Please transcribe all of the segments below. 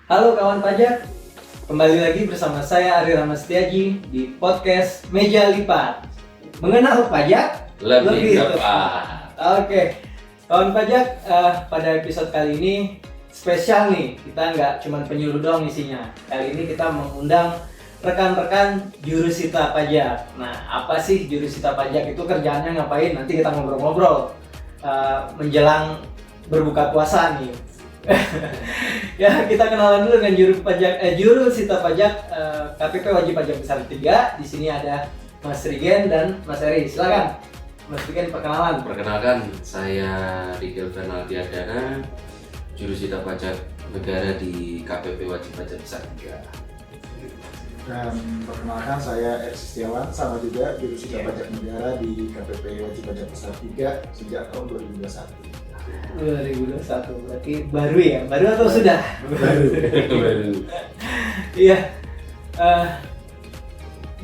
Halo kawan pajak, kembali lagi bersama saya Ari Rahmat Setiaji di podcast Meja Lipat. Mengenal pajak Lebih tepat. Oke, kawan pajak, pada episode kali ini spesial nih. Kita nggak cuma penyuluh doang isinya. Kali ini kita mengundang rekan-rekan jurusita pajak. Nah, apa sih jurusita pajak itu, kerjaannya ngapain? Nanti kita ngobrol-ngobrol menjelang berbuka puasa nih. Ya, kita kenalan dulu dengan jurusita pajak KPP Wajib Pajak Besar 3. Di sini ada Mas Rigen dan Mas Eri. Silakan Mas Rigen, perkenalan. Perkenalkan, saya Rigel Fernaldiadana, jurusita pajak negara di KPP Wajib Pajak Besar 3. Dan perkenalkan, saya Erik Setiawan, sama juga jurusita pajak negara di KPP Wajib Pajak Besar 3 sejak tahun 2021. 2021, berarti baru ya? Baru atau sudah? Baru. Iya.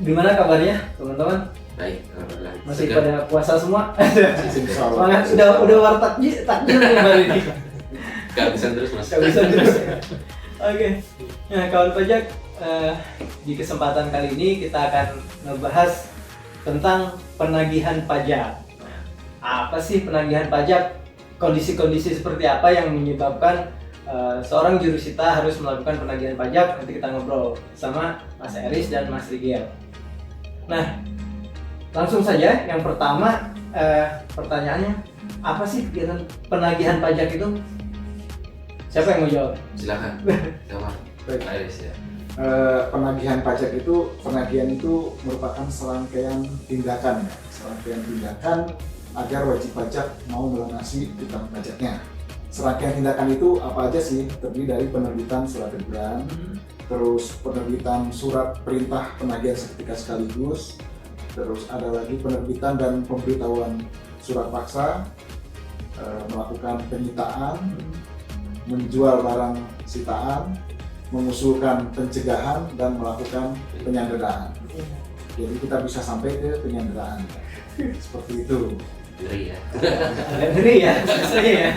Gimana kabarnya teman-teman? Baik, alhamdulillah. Masih Segar. pada puasa semua? Insya Allah. Semangat, udah wartak takjil nih baru ini. Kehabisan terus mas. Gak bisa terus. Oke. Nah, kawan pajak, di kesempatan kali ini kita akan ngebahas tentang penagihan pajak. Nah, apa sih penagihan pajak? Kondisi-kondisi seperti apa yang menyebabkan seorang jurusita harus melakukan penagihan pajak? Nanti kita ngobrol sama Mas Eris dan Mas Rigel. Nah, langsung saja yang pertama, pertanyaannya, apa sih kegiatan penagihan pajak itu? Siapa yang mau jawab? Silakan. Jawab. Baik. Iris ya. Penagihan pajak itu merupakan serangkaian tindakan agar wajib pajak mau melunasi utang pajaknya. Serangkaian tindakan itu apa aja sih? Terdiri dari penerbitan surat teguran, terus penerbitan surat perintah penagihan seketika sekaligus, terus ada lagi penerbitan dan pemberitahuan surat paksa, melakukan penyitaan, menjual barang sitaan, mengusulkan pencegahan, dan melakukan penyanderaan. Jadi kita bisa sampai ke penyanderaan. Seperti itu. Ngeri ya. Agak ngeri ya, sebenarnya ya.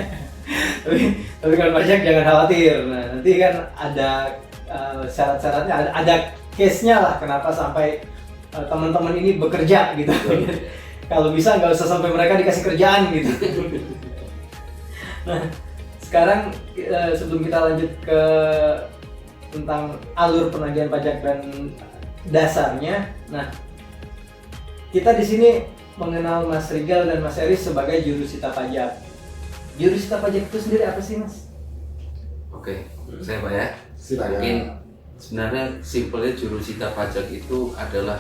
Tapi kalau pajak jangan khawatir. Nah, nanti kan ada syarat-syaratnya, ada case-nya lah kenapa sampai teman-teman ini bekerja gitu. Kalau bisa nggak usah sampai mereka dikasih kerjaan gitu. Nah, sekarang sebelum kita lanjut ke tentang alur penagihan pajak dan dasarnya, nah kita di sini mengenal Mas Rigel dan Mas Eris sebagai jurusita pajak. Jurusita pajak itu sendiri apa sih, Mas? Oke, saya Pak ya. Silakan. Mungkin sebenarnya simpelnya jurusita pajak itu adalah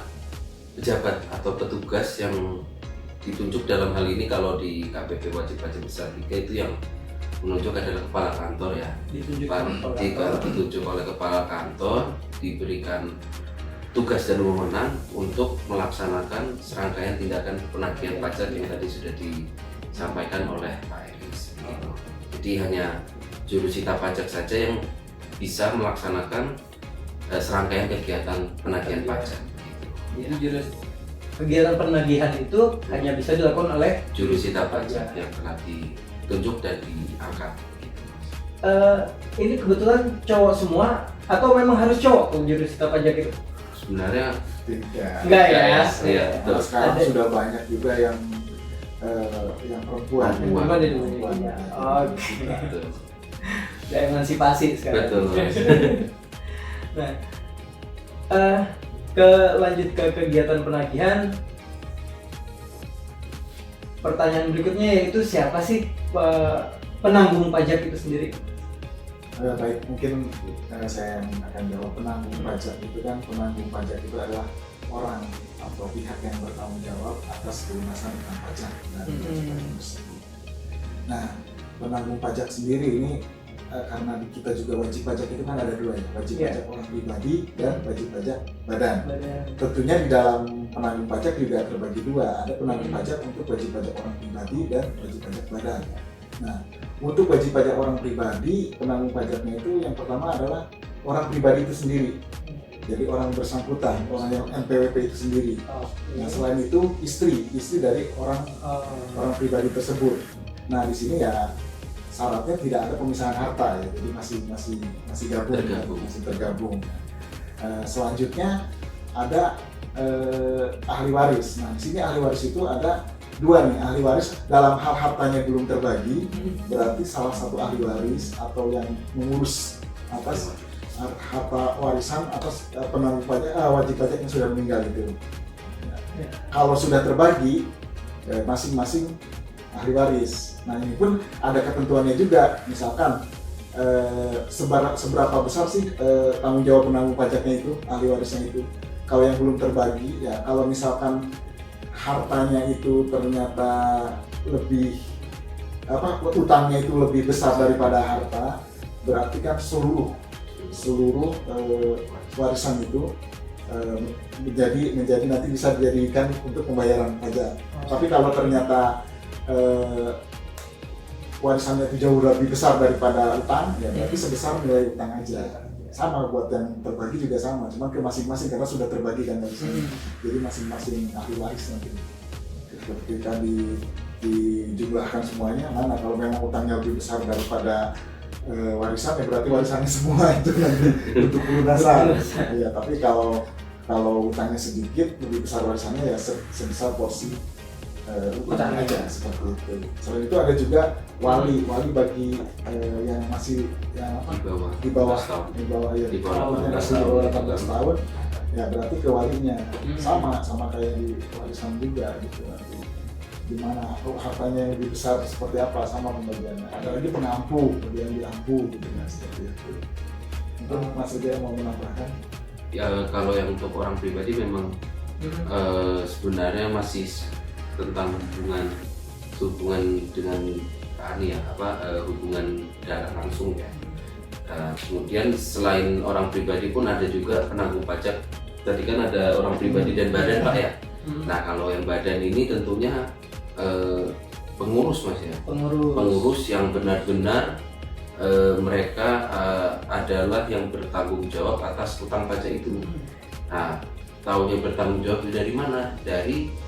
pejabat atau petugas yang ditunjuk, dalam hal ini kalau di KPP Wajib Pajak Besar 3 itu yang menunjuk adalah kepala kantor ya. Ditunjuk oleh kepala kantor, diberikan tugas dan wewenang untuk melaksanakan serangkaian tindakan penagihan pajak yang tadi sudah disampaikan oleh Pak Eris. Jadi hanya jurusita pajak saja yang bisa melaksanakan serangkaian kegiatan penagihan pajak. Jadi kegiatan penagihan itu hanya bisa dilakukan oleh Jurusita pajak yang telah ditunjuk dan diangkat. ini kebetulan cowok semua atau memang harus cowok untuk jurusita pajak itu? Sebenarnya Tidak. Enggak ya? Iya, Nah, sekarang Ada. sudah banyak juga yang perempuan. Perempuan. Ada dua. Perempuan. Oke. betul. Udah emansipasi sekarang. Betul. Nah, lanjut ke kegiatan penagihan. Pertanyaan berikutnya yaitu siapa sih penanggung pajak itu sendiri? Baik, mungkin saya yang akan jawab. Penanggung pajak itu kan, penanggung pajak itu adalah orang atau pihak yang bertanggung jawab atas pelunasan utang pajak dari wajib pajak tersebut. Nah, penanggung pajak sendiri ini karena kita juga wajib pajak itu kan ada dua ya, wajib Iya. pajak orang pribadi dan wajib pajak badan. Badan. Tentunya di dalam penanggung pajak juga terbagi dua, ada penanggung pajak untuk wajib pajak orang pribadi dan wajib pajak badan. Nah, untuk wajib pajak orang pribadi, penanggung pajaknya itu yang pertama adalah orang pribadi itu sendiri. Jadi orang bersangkutan, orang yang NPWP itu sendiri. Nah, selain itu istri dari orang pribadi tersebut. Nah, di sini ya syaratnya tidak ada pemisahan harta ya, jadi masih gabung, Tergabung. masih tergabung. Selanjutnya ada ahli waris. Nah, di sini ahli waris itu ada dua nih, ahli waris dalam hal hartanya belum terbagi, berarti salah satu ahli waris atau yang mengurus atas harta warisan atas penanggung pajak, wajib pajak yang sudah meninggal itu. Ya. Kalau sudah terbagi, masing-masing ahli waris. Nah, ini pun ada ketentuannya juga, misalkan seberapa besar sih tanggung jawab penanggung pajaknya itu, ahli warisnya itu. Kalau yang belum terbagi, ya kalau misalkan hartanya itu ternyata lebih utangnya itu lebih besar daripada harta, berarti kan seluruh warisan itu menjadi nanti bisa dijadikan untuk pembayaran pajak. Tapi kalau ternyata warisannya itu jauh lebih besar daripada utang, ya berarti sebesar nilai utang aja. Sama buat yang terbagi juga sama, cuman ke masing-masing karena sudah terbagi kan warisannya. Jadi masing-masing ahli waris nanti ketika dijumlahkan semuanya, mana kalau memang utangnya lebih besar daripada warisan, ya berarti warisannya semua itu nanti untuk pelunasan. Ya, tapi kalau utangnya sedikit, lebih besar warisannya ya sebesar porsi utang aja, seperti itu. Selain itu ada juga wali bagi yang masih di bawah ya, Di bawah yang 18 masih di bawah 18 tahun, ya berarti ke walinya sama kayak di warisan juga gitu. Gimana hartanya yang lebih besar seperti apa, sama pembagiannya. Ada lagi pengampu, bagian diampu gitu ya, seperti itu. Mungkin Mas Ujaya mau menambahkan? Ya, kalau yang untuk orang pribadi memang sebenarnya masih tentang hubungan dengan hubungan darah langsung ya. Kemudian selain orang pribadi pun ada juga penanggung pajak. Tadi kan ada orang pribadi dan badan Pak ya. Nah, kalau yang badan ini tentunya pengurus Mas ya. Pengurus yang benar-benar mereka adalah yang bertanggung jawab atas utang pajak itu. Nah, tahunya bertanggung jawab dari mana? Dari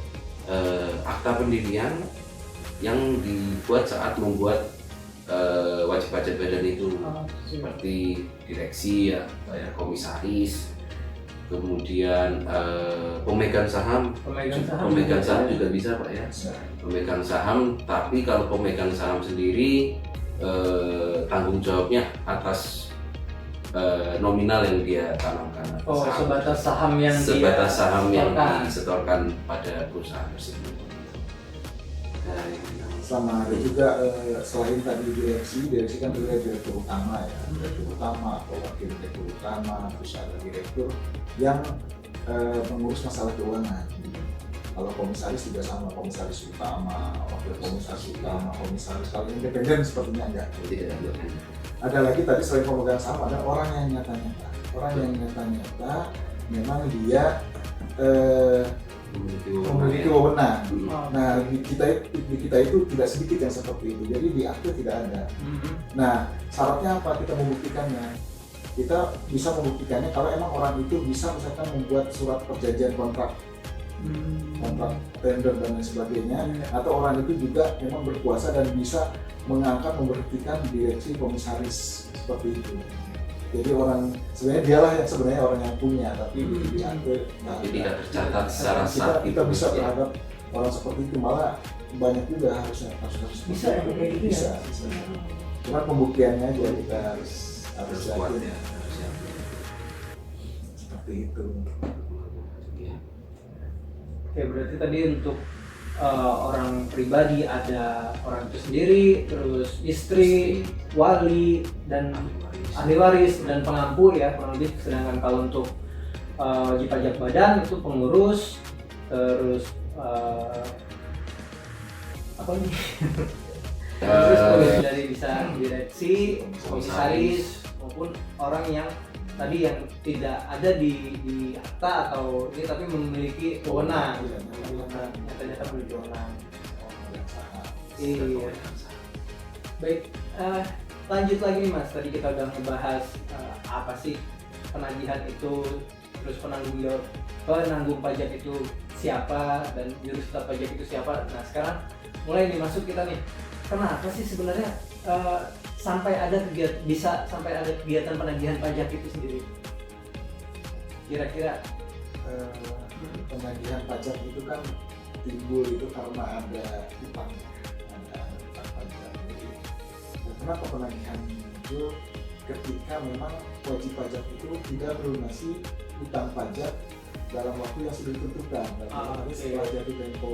akta pendirian yang dibuat saat membuat wajib pajak badan itu, seperti direksi ya, komisaris, kemudian pemegang saham juga bisa Pak ya. Pemegang saham, tapi kalau pemegang saham sendiri tanggung jawabnya atas nominal yang dia tanamkan. Sebatas saham yang disetorkan pada perusahaan tersebut. Sama ada juga selain tadi direksi kan juga direktur utama ya, direktur utama atau wakil direktur utama, terus ada direktur yang mengurus masalah keuangan. Kalau komisaris juga sama, komisaris utama, wakil komisaris utama, komisaris. Kalau independen sepertinya enggak. Tidak ada. Ada lagi tadi selain pemegang saham ada orang yang nyata-nyata. Orang yang nyata-nyata memang dia memiliki wewenang. Nah, di kita itu tidak sedikit yang seperti itu. Jadi di akte tidak ada. Nah, syaratnya apa? Kita membuktikannya. Kita bisa membuktikannya kalau emang orang itu bisa misalkan membuat surat perjanjian kontrak tender dan lain sebagainya, atau orang itu juga memang berkuasa dan bisa mengangkat, memberhentikan direksi, komisaris seperti itu. Jadi orang sebenarnya dialah yang sebenarnya orang yang punya, tapi tapi tidak tercatat secara sah. Kita bisa terhadap orang seperti itu, malah banyak juga harus Bisa ya, kayak gitu ya? bisa. Cuma pembuktiannya aja kita harus Kuat yakin. ya, harus yakin. Seperti itu. Ya. Oke, berarti tadi untuk orang pribadi ada orang itu sendiri, terus istri, wali, dan ahli waris dan pengampu ya kurang lebih. Sedangkan kalau untuk wajib pajak badan itu pengurus, terus apa nih? Terus pengurus dari bisa direksi, komisaris maupun orang yang tadi yang tidak ada di akta atau ini tapi memiliki wewenang, ternyata memiliki wewenang. Iya. Baik, lanjut lagi nih Mas. Tadi kita udah ngebahas apa sih penagihan itu, terus penanggung pajak itu siapa dan jurusita pajak itu siapa. Nah sekarang mulai nih masuk kita nih kenapa sih sebenarnya sampai ada kegiatan penagihan pajak itu sendiri? Kira-kira Penagihan pajak itu kan timbul itu karena ada utang pajak. Jadi, kenapa penagihan muncul ketika memang wajib pajak itu tidak melunasi utang pajak dalam waktu yang sudah ditentukan. Nanti setelah jatuh tempo,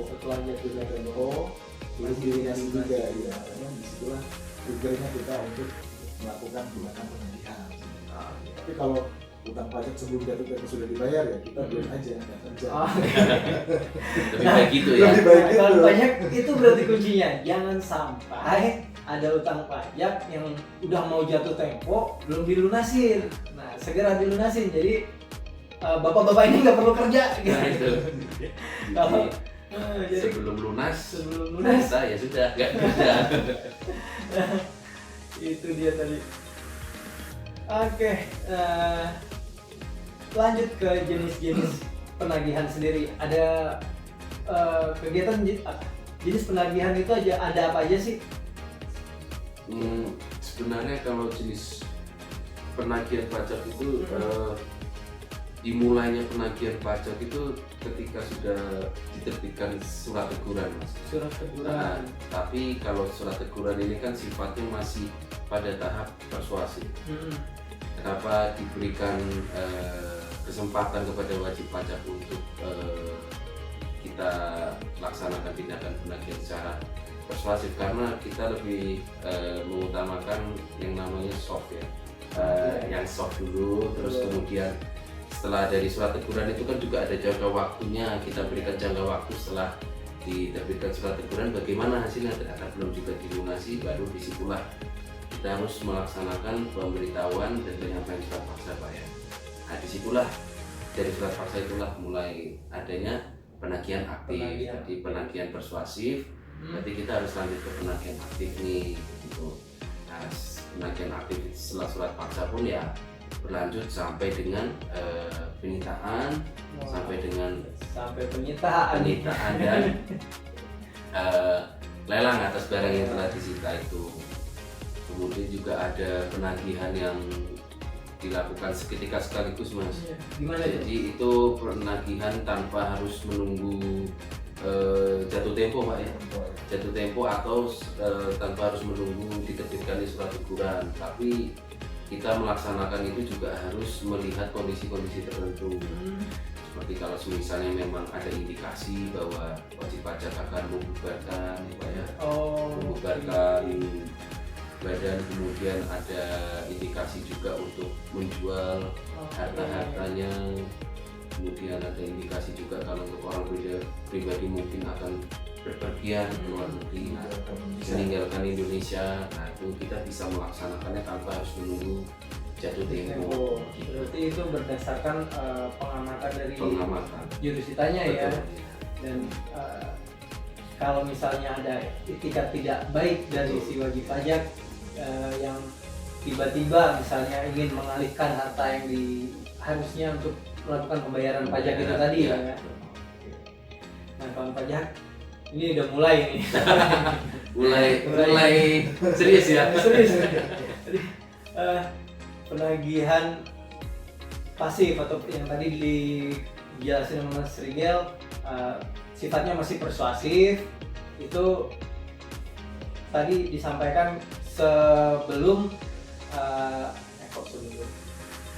terus dilunasi juga, ya. Memang disitulah triggernya kita untuk melakukan tindakan penagihan. Tapi kalau utang pajak sebelum jatuh tempo sudah dibayar, ya kita biarin aja, nggak kerja. Lebih baik gitu ya. Lebih baik gitu. Kalau pajak itu berarti kuncinya, jangan sampai ada utang pajak yang udah mau jatuh tempo belum dilunasin. Nah, segera dilunasin. Jadi bapak-bapak ini nggak perlu kerja. Nah itu. Kalau Jadi, sebelum lunas ya sudah nggak kerja. Itu dia tadi. Oke, lanjut ke jenis-jenis penagihan sendiri. Ada kegiatan jenis penagihan itu ada apa aja sih? Sebenarnya kalau jenis penagihan pajak itu dimulainya penagihan pajak itu ketika sudah diterbitkan surat teguran, Mas. Surat teguran. Nah, tapi kalau surat teguran ini kan sifatnya masih pada tahap persuasif. Kenapa diberikan kesempatan kepada wajib pajak untuk kita laksanakan tindakan penagihan secara persuasif? Karena kita lebih mengutamakan yang namanya soft ya, yang soft dulu, terus kemudian setelah dari surat teguran itu kan juga ada jangka waktunya, kita berikan jangka waktu setelah diterbitkan surat teguran bagaimana hasilnya, ternyata belum juga dilunasi, baru disitulah kita harus melaksanakan pemberitahuan dan penyampaian surat paksa bayar. Nah disitulah dari surat paksa itulah mulai adanya penagihan aktif, jadi penagihan persuasif. Berarti kita harus lanjut ke penagihan aktif nih gitu. Nah penagihan aktif setelah surat paksa pun ya berlanjut sampai dengan penyitaan, sampai penyitaan dan lelang atas barang yang telah disita itu. Kemudian juga ada penagihan yang dilakukan seketika sekaligus, Mas. Gimana jadi itu penagihan tanpa harus menunggu jatuh tempo, Pak ya. Jatuh tempo atau tanpa harus menunggu diterbitkan surat teguran, tapi kita melaksanakan itu juga harus melihat kondisi-kondisi tertentu. Seperti kalau misalnya memang ada indikasi bahwa wajib pajak akan membubarkan, ya, membubarkan badan, kemudian ada indikasi juga untuk menjual harta-hartanya, kemudian ada indikasi juga kalau untuk orang pribadi mungkin akan berpergian ke luar negeri, meninggalkan Indonesia. Nah itu kita bisa melaksanakannya tanpa harus menunggu jatuh tempo. Berarti itu berdasarkan pengamatan dari pengamatan jurusitanya ya. Dan kalau misalnya ada etikat tidak baik dari si wajib pajak yang tiba-tiba misalnya ingin mengalihkan harta yang harusnya untuk melakukan pembayaran pajak itu tadi ya. Nah kawan pajak ini udah mulai nih. mulai serius ya. Serius. Jadi penagihan pasif atau yang tadi dijelasin sama Mas Rigel sifatnya masih persuasif. Itu tadi disampaikan sebelum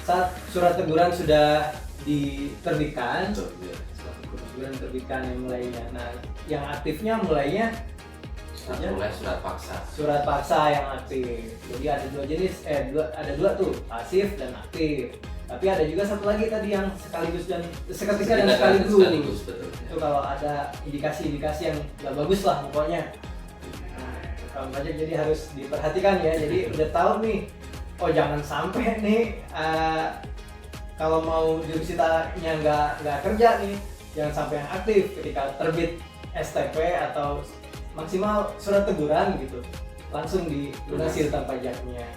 saat surat teguran sudah diterbitkan, yang mulainya. Nah, yang aktifnya mulainya mulai surat paksa. Surat paksa yang aktif. Jadi ada dua jenis, ada dua tuh, pasif dan aktif. Tapi ada juga satu lagi tadi yang sekaligus dan seketika dan sekaligus. Betul. Itu kalau ada indikasi-indikasi yang nggak bagus lah pokoknya. Nah, kalau pajak jadi harus diperhatikan ya. Jadi udah tahu nih, oh jangan sampai nih kalau mau jurusitanya nggak kerja nih, jangan sampai yang aktif ketika terbit STP atau maksimal surat teguran gitu langsung dilunasi utang pajaknya.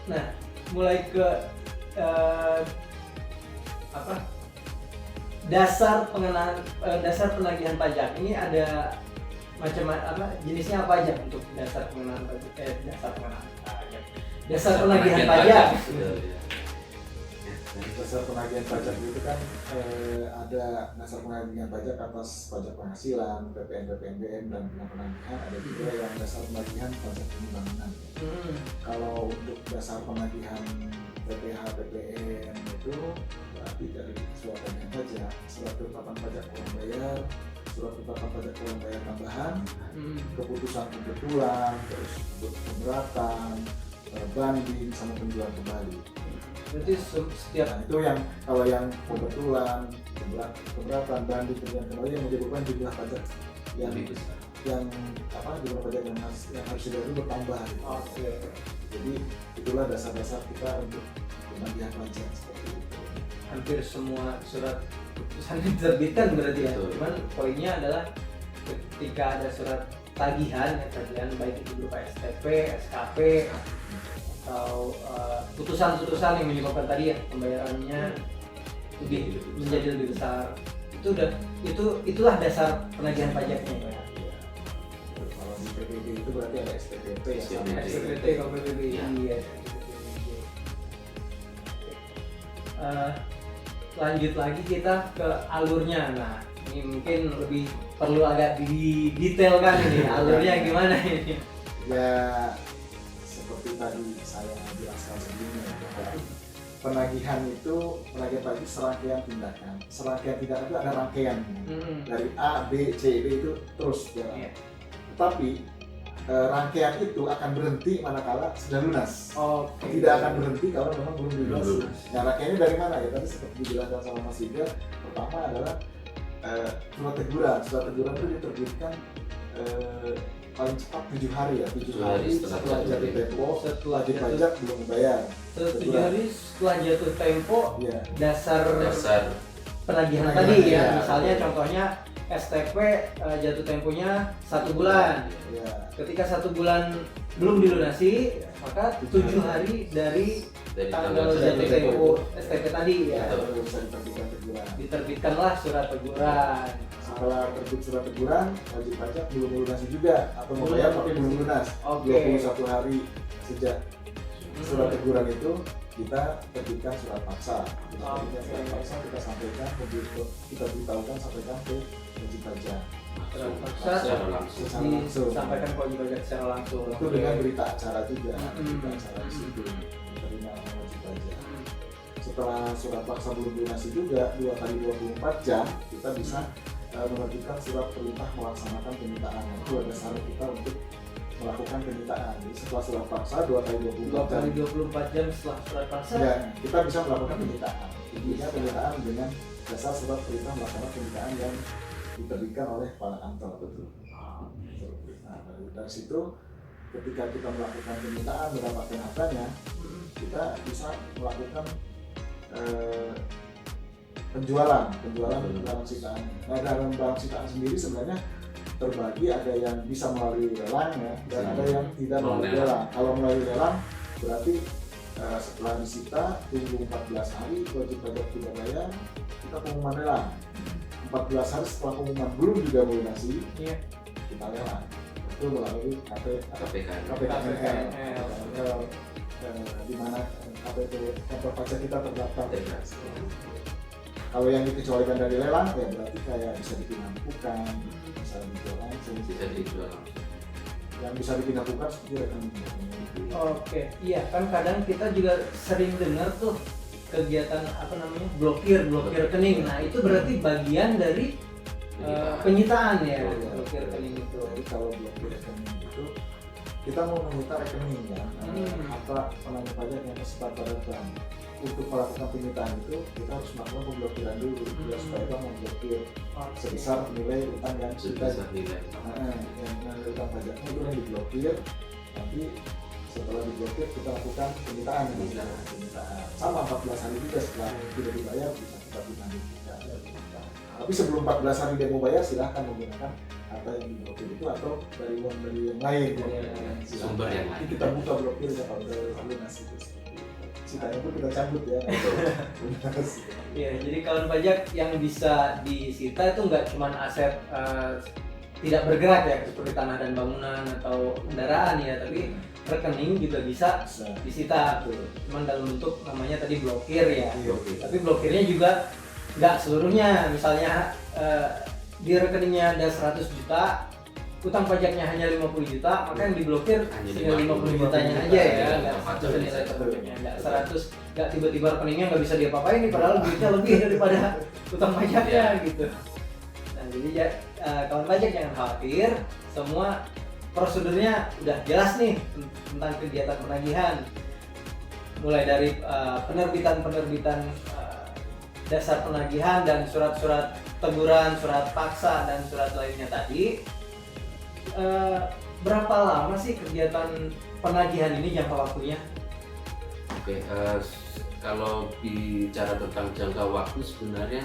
Nah, mulai ke dasar penagihan pajak ini ada macam apa jenisnya apa aja untuk dasar pengenaan pajak, dasar penagihan pajak. Betul, ya. Dasar penagihan pajak itu kan ada dasar penagihan pajak atas pajak penghasilan, PPN, PPNBM, dan penagihan. Ada juga yang dasar penagihan pajak pembangunan. Kalau untuk dasar penagihan PPH, PPN itu berarti dari surat tagihan pajak, surat ketetapan pajak uang bayar, surat ketetapan pajak uang bayar tambahan, keputusan pembetulan, terus pemberatan, banding, sama penjualan kembali. Berarti setiap Nah, itu yang kalau yang pembetulan, pemberatan, banding, penjualan kembali yang menyebabkan jumlah pajak yang Lebih besar. jumlah pajak yang harus dibayar bertambah. Oke. Jadi itulah dasar-dasar kita untuk penagihan pajak seperti itu. Hampir semua surat keputusan diterbitkan berarti ya. Betul. Cuman poinnya adalah ketika ada surat tagihan, baik itu berupa STP, SKP, atau putusan-putusan yang menyebabkan tadi ya pembayarannya menjadi lebih besar. Itulah dasar penagihan pajaknya ya. Kalau di PBB itu berarti ada SPPP ya, sama SPPP. SPPT kalau PBB iya. Lanjut lagi kita ke alurnya. Nah, ini mungkin lebih perlu agak didetailkan ini alurnya gimana ini. Ya seperti tadi saya jelaskan sebelumnya bahwa penagihan pajak serangkaian tindakan. Serangkaian tindakan itu ada rangkaian dari A, B, C, D itu terus jalan. Iya. Tetapi rangkaian itu akan berhenti manakala sudah lunas. Oke. Tidak akan berhenti kalau memang belum lunas. Belum lunas. Nah, rangkaiannya dari mana ya? Tadi seperti dijelaskan sama Mas Iga, pertama adalah surat teguran. Surat teguran itu diterbitkan paling cepat 7 hari ya, 7 hari setelah jatuh tempo, Setelah wajib jatuh pajak belum bayar. 7 hari setelah jatuh tempo Iya. dasar penagihan Penagihan, tadi ya. iya. Misalnya contohnya STP jatuh temponya 1 bulan. Iya. Ketika 1 bulan belum dilunasi, maka 7 hari dari tanggal jatuh tempo STP tadi ya. Baru bisa diterbitkan teguran. Diterbitkanlah surat teguran. Setelah terbit surat teguran, wajib pajak belum melunasi juga atau membayar tapi belum lunas. Oke. 21 hari sejak surat teguran itu kita terbitkan surat paksa. Kita terbitkan surat paksa, kita sampaikan, kita beritahukan, sampaikan ke wajib pajak. Surat paksa Secara langsung. Secara langsung. disampaikan ke wajib pajak secara langsung. Itu dengan berita acara juga, Mm-mm. berita acara di situ diterima oleh wajib pajak. Setelah surat paksa belum lunasi juga 2 kali 24 jam kita bisa menerbitkan surat perintah melaksanakan penyitaan. Itu ada syarat kita untuk melakukan penyitaan. Jadi setelah surat paksa 2 kali 2 24 jam kali 24 jam setelah surat paksa. ya, kita bisa melakukan penyitaan. Intinya penyitaan dengan dasar surat perintah melaksanakan penyitaan yang diterbitkan oleh kepala kantor. Betul. Nah, dari situ ketika kita melakukan penyitaan mendapatkan hartanya, kita bisa melakukan penjualan barang sitaan. Nah, dalam barang sitaan sendiri sebenarnya terbagi, ada yang bisa melalui lelang ya, dan ada yang tidak melalui lelang. Kalau melalui lelang berarti setelah disita tunggu 14 hari wajib pajak tidak bayar, kita pengumuman lelang. 14 hari setelah pengumuman belum juga melunasi, Iya. kita lelang. Itu melalui KPK. KPKNL, di mana kantor pajak kita terdaftar. Kalau yang dikecualikan dari lelang ya berarti kayak bisa dipindah bukan, bisa dijual langsung. Bisa dijual langsung. Yang bisa dipindah bukan seperti rekening. Oke, iya kan kadang kita juga sering dengar tuh kegiatan blokir rekening. Nah itu berarti bagian dari penyitaan ya, Betul. blokir rekening itu. Jadi kalau blokir rekening itu kita mau menyita rekening ya, apa penagih pajak yang tersebar pada bank. Untuk melakukan penyitaan itu kita harus melakukan pemblokiran dulu, ya, supaya bank memblokir sebesar nilai utang yang sudah Sebesar nilai. yang nilai utang pajaknya itu yang diblokir. Nanti setelah diblokir kita lakukan penyitaan. Sama 14 hari juga setelah tidak dibayar bisa kita pindahin juga. Tapi sebelum 14 hari dia mau bayar silahkan menggunakan apa yang diblokir itu atau dari uang dari yang lain. Sumber yang lain. Nanti kita buka blokirnya kalau udah lunas itu. Sitanya pun kita cabut ya. Lunas. Iya, jadi kawan pajak yang bisa disita itu nggak cuma aset tidak bergerak ya, seperti tanah dan bangunan atau kendaraan ya, tapi rekening juga bisa disita. Cuman dalam bentuk namanya tadi blokir ya. Tapi blokirnya juga nggak seluruhnya. Misalnya di rekeningnya ada 100 juta, utang pajaknya hanya 50 juta, maka yang diblokir hanya 50 jutanya aja ya, nggak nilai pajaknya, nggak 100, nggak tiba-tiba rekeningnya nggak bisa diapa-apain nih, padahal duitnya lebih daripada utang pajaknya gitu. Nah jadi ya kawan pajak jangan khawatir, semua prosedurnya udah jelas nih tentang kegiatan penagihan, mulai dari penerbitan dasar penagihan dan surat-surat teguran, surat paksa dan surat lainnya tadi. Berapa lama sih kegiatan penagihan ini jangka waktunya? Oke, kalau bicara tentang jangka waktu sebenarnya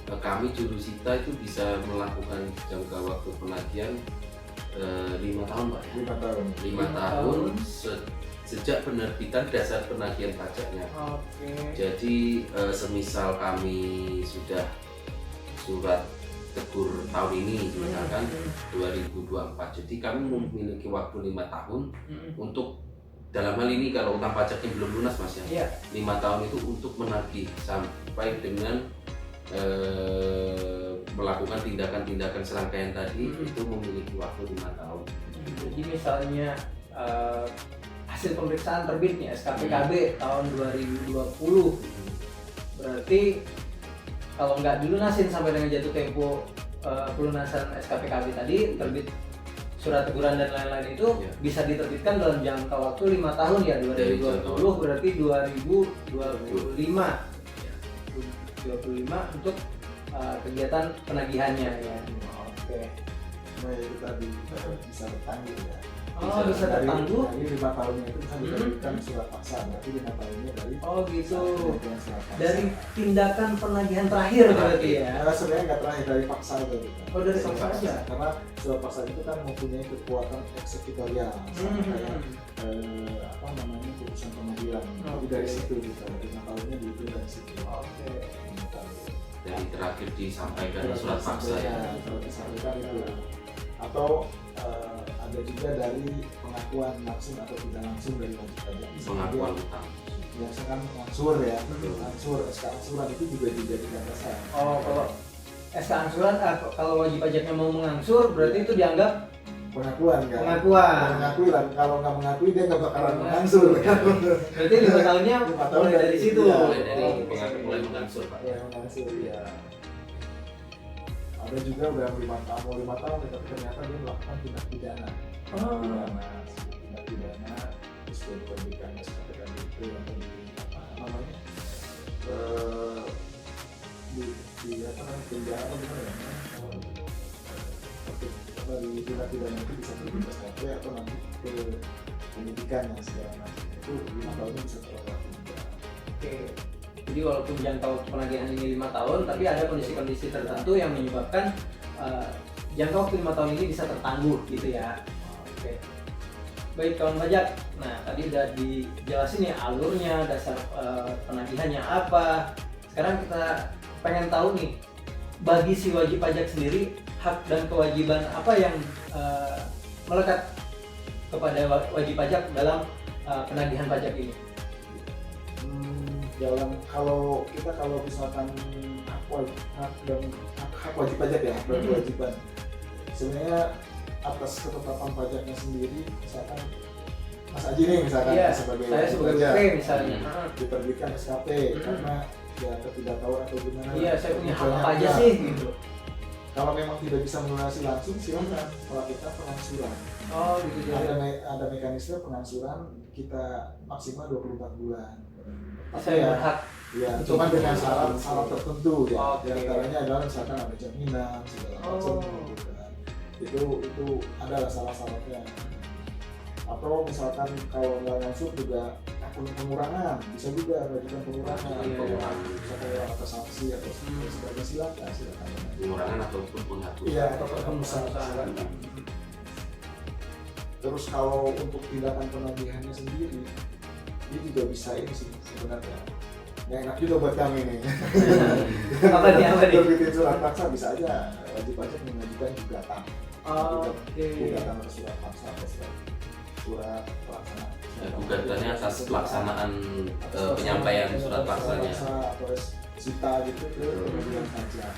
kami Jurusita itu bisa melakukan jangka waktu penagihan 5 tahun Pak ya? 5 tahun. 5 tahun sejak penerbitan dasar penagihan pajaknya. Jadi semisal kami sudah surat tegur tahun ini misalkan 2024, jadi kami memiliki waktu 5 tahun untuk, dalam hal ini kalau utang pajaknya belum lunas Mas ya, 5 tahun itu untuk menagih sampai dengan melakukan tindakan-tindakan serangkaian tadi, itu memiliki waktu 5 tahun. Jadi misalnya hasil pemeriksaan terbitnya SKPKB tahun 2020, berarti kalau nggak dilunasin sampai dengan jatuh tempo pelunasan SKPKB tadi, terbit surat teguran dan lain-lain itu bisa diterbitkan dalam jangka waktu 5 tahun ya, 2020 berarti 2025 untuk kegiatan penagihannya ya. Oke. Supaya itu tadi bisa bertanggung ya. Bisa tertangguh. Dari 5 tahunnya itu bisa diterbitkan surat paksa, berarti 5 tahunnya dari gitu. surat paksa. Dari tindakan penagihan terakhir berarti ya. Karena sebenarnya nggak terakhir, dari paksa itu. Dari paksa aja. Karena surat paksa itu kan mempunyai kekuatan eksekutorial, sama kayak putusan pengadilan. Jadi dari situ gitu, dari 5 tahunnya itu dari situ. Dari terakhir disampaikan surat paksa ya. Surat disampaikan itu. Atau ada juga dari pengakuan langsung atau tidak langsung dari wajib pajak. Pengakuan utang. Biasa kan angsur ya, angsur, SK angsuran itu juga dijadikan dasar. Kalau SK angsuran, kalau wajib pajaknya mau mengangsur, berarti itu dianggap pengakuan kan? Mengakui lah, kalau nggak mengakui dia nggak bakalan mengangsur kan? Berarti 5 tahunnya mulai dari situ. Mulai dari mulai mengangsur Pak. Mulai mengangsur ya. Ada juga udah 5 tahun, tapi ternyata dia melakukan tindak pidana. Tindak pidana sesuai dengan SKPKB itu atau di penjara atau gimana ya? Dari tindak pidana itu bisa pergi ke SKP atau nanti ke penyidikan yang segala macam. Itu 5 tahun bisa terlalu. Oke. Jadi walaupun jangka waktu penagihan ini 5 tahun, tapi ada kondisi-kondisi tertentu yang menyebabkan jangka waktu 5 tahun ini bisa tertangguh gitu ya. Oke. Baik kawan pajak, nah tadi udah dijelasin ya alurnya, dasar penagihannya apa. Sekarang kita pengen tahu nih, bagi si wajib pajak sendiri, hak dan kewajiban apa yang melekat kepada wajib pajak dalam penagihan pajak ini? Kalau misalkan hak wajib pajak ya, hak dan kewajiban, sebenarnya atas ketetapan pajaknya sendiri, misalkan Mas Aji nih misalkan sebagai pajak misalnya diterbitkan SKP karena ya ketidaktahuan atau gimana. Iya, saya punya hak apa aja sih gitu. Kalau memang tidak bisa melunasi langsung, silakan melakukan pengangsuran. Gitu. Ada mekanisme pengangsuran kita maksimal 24 bulan. Saya berhak. Ya, cuma dengan syarat tertentu ya. Di antaranya adalah misalkan ada jaminan segala macam gitu kan. Itu adalah salah syaratnya. Atau misalkan kalau nggak langsung juga pengurangan, bisa juga mengajukan pengurangan. Bisa kayak atas sanksi atau sebagainya, silakan. Pengurangan ataupun penghapusan. Iya, atau penghapusan. Terus kalau untuk tindakan penagihannya sendiri, dia juga bisa ini sih sebenarnya nggak enak juga buat kami nih. Apa nih? Terbitin surat paksa bisa aja wajib pajak mengajukan gugatan. Oke. Gugatan atas surat paksa atau surat pelaksanaan. Gugatannya atas pelaksanaan penyampaian surat paksanya. Atau sita gitu ke pengadilan pajak.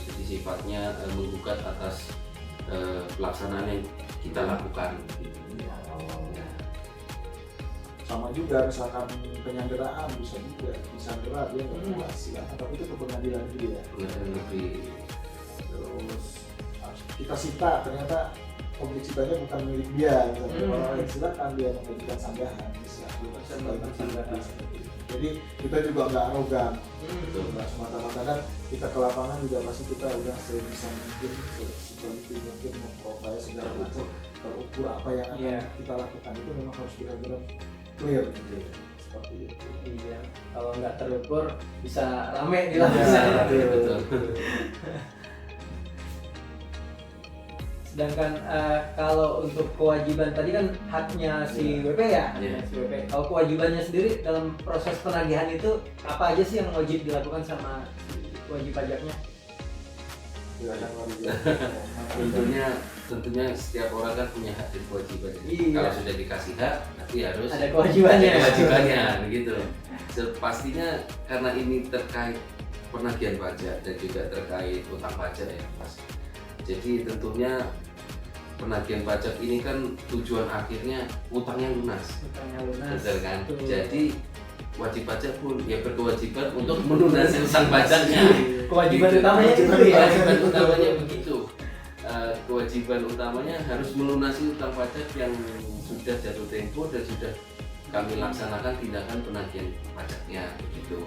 Jadi sifatnya menggugat atas pelaksanaan yang kita lakukan. Sama juga misalkan penyanderaan bisa juga disandera dia nggak puas silakan, tapi itu ke pengadilan negeri ya. Pengadilan negeri. Terus kita sita ternyata objek sitanya bukan milik dia, misalnya silakan dia mengajukan sanggahan bisa. Jadi kita juga nggak arogan, nggak semata-mata kan kita ke lapangan juga pasti kita udah sebisa mungkin seperti mungkin memperoleh segala macam terukur apa yang akan kita lakukan itu memang harus benar-benar clear gitu ya. Seperti itu. Iya, kalau nggak terukur bisa rame di lapangan. Betul. Sedangkan kalau untuk kewajiban tadi kan haknya si WP ya, si WP. Kalau kewajibannya sendiri dalam proses penagihan itu apa aja sih yang wajib dilakukan sama wajib pajaknya? Tentunya setiap orang kan punya hak dan kewajiban. Iya. Kalau sudah dikasih hak, nanti harus ada kewajibannya. Ada kewajibannya, begitu. Pastinya karena ini terkait penagihan pajak dan juga terkait utang pajak ya, Mas. Jadi tentunya penagihan pajak ini kan tujuan akhirnya utangnya lunas. Betul kan? Betul. Jadi wajib pajak pun ya berkewajiban untuk melunasi utang pajaknya. Kewajiban Gitu. utamanya itu ya. Kewajiban utamanya begitu. Kewajiban utamanya harus melunasi utang pajak yang sudah jatuh tempo dan sudah kami laksanakan tindakan penagihan pajaknya begitu.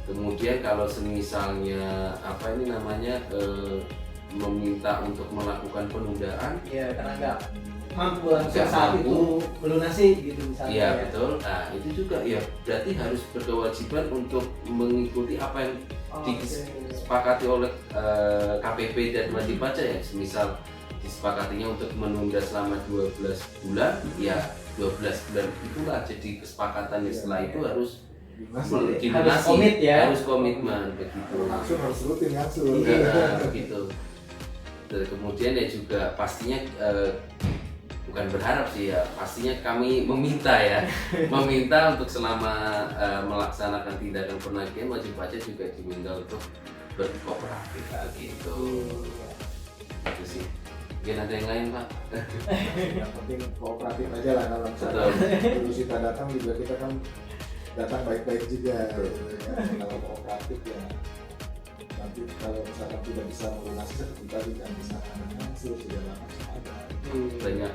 Kemudian kalau semisalnya apa ini namanya meminta untuk melakukan penundaan, ya karena nggak mampu langsung saat itu melunasi gitu misalnya. iya betul. Nah itu juga ya berarti harus berkewajiban untuk mengikuti apa yang disepakati oleh KPP dan wajib pajak ya. Misal disepakatinya untuk menunda selama 12 bulan, ya 12 bulan itulah jadi kesepakatannya. Setelah itu harus harus komit ya. Harus komitmen begitu. Langsung harus rutin langsung. Begitu. Dan kemudian ya juga pastinya bukan berharap sih ya, pastinya kami meminta ya, meminta untuk selama melaksanakan tindakan penagihan wajib pajak juga diminta untuk berkooperatif gitu. Itu sih. Mungkin ada yang lain Pak? Yang penting kooperatif aja lah kalau misalnya dulu kita datang juga kita kan datang baik-baik juga. Kalau kooperatif ya nanti kalau misalkan tidak bisa melunasi seketika juga bisa hasil segala macam ada. Banyak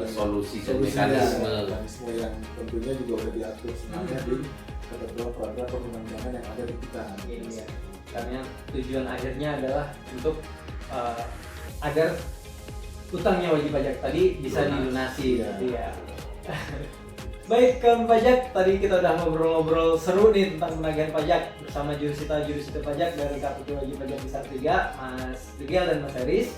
solusi dan mekanisme mekanisme yang tentunya juga udah diatur sebenarnya di ketentuan peraturan perundang-undangan yang ada di kita. Iya. Karena tujuan akhirnya adalah untuk agar utangnya wajib pajak tadi bisa dilunasi. Iya. Baik kawan pajak, tadi kita udah ngobrol-ngobrol seru nih tentang penagihan pajak bersama jurusita pajak dari KPP Wajib Pajak Besar 3, Mas Rigel dan Mas Heris.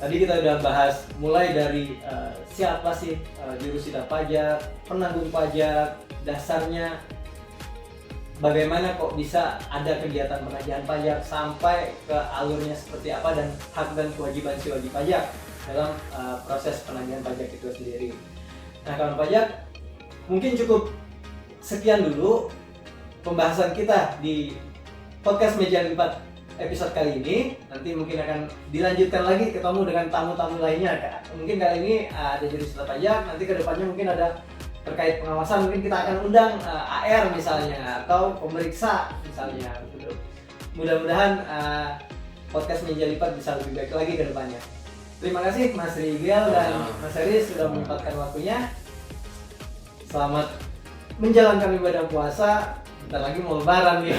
Tadi kita udah bahas mulai dari siapa sih jurusita pajak, penanggung pajak, dasarnya, bagaimana kok bisa ada kegiatan penagihan pajak sampai ke alurnya seperti apa dan hak dan kewajiban si wajib pajak dalam proses penagihan pajak itu sendiri. Nah kawan pajak, mungkin cukup sekian dulu pembahasan kita di podcast Meja Lipat episode kali ini. Nanti mungkin akan dilanjutkan lagi ketemu dengan tamu-tamu lainnya Kak. Mungkin kali ini ada jurusita pajak, nanti kedepannya mungkin ada terkait pengawasan, mungkin kita akan undang AR misalnya atau pemeriksa misalnya. Mudah-mudahan podcast Meja Lipat bisa lebih baik lagi ke depannya. Terima kasih Mas Rigel dan Mas Heris sudah menyempatkan waktunya. Selamat menjalankan ibadah puasa. Bentar lagi mau lebaran ya.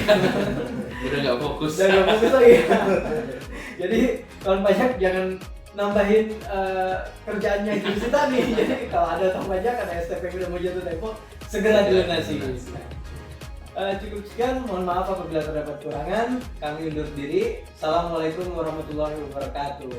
Udah nggak fokus. Udah nggak fokus lagi. Jadi kawan pajak jangan nambahin kerjaannya jurusita nih. Jadi kalau ada utang pajak, ada STP udah mau jatuh tempo, segera dilunasi. Cukup sekian, mohon maaf apabila terdapat kurangan. Kami undur diri. Assalamualaikum warahmatullahi wabarakatuh.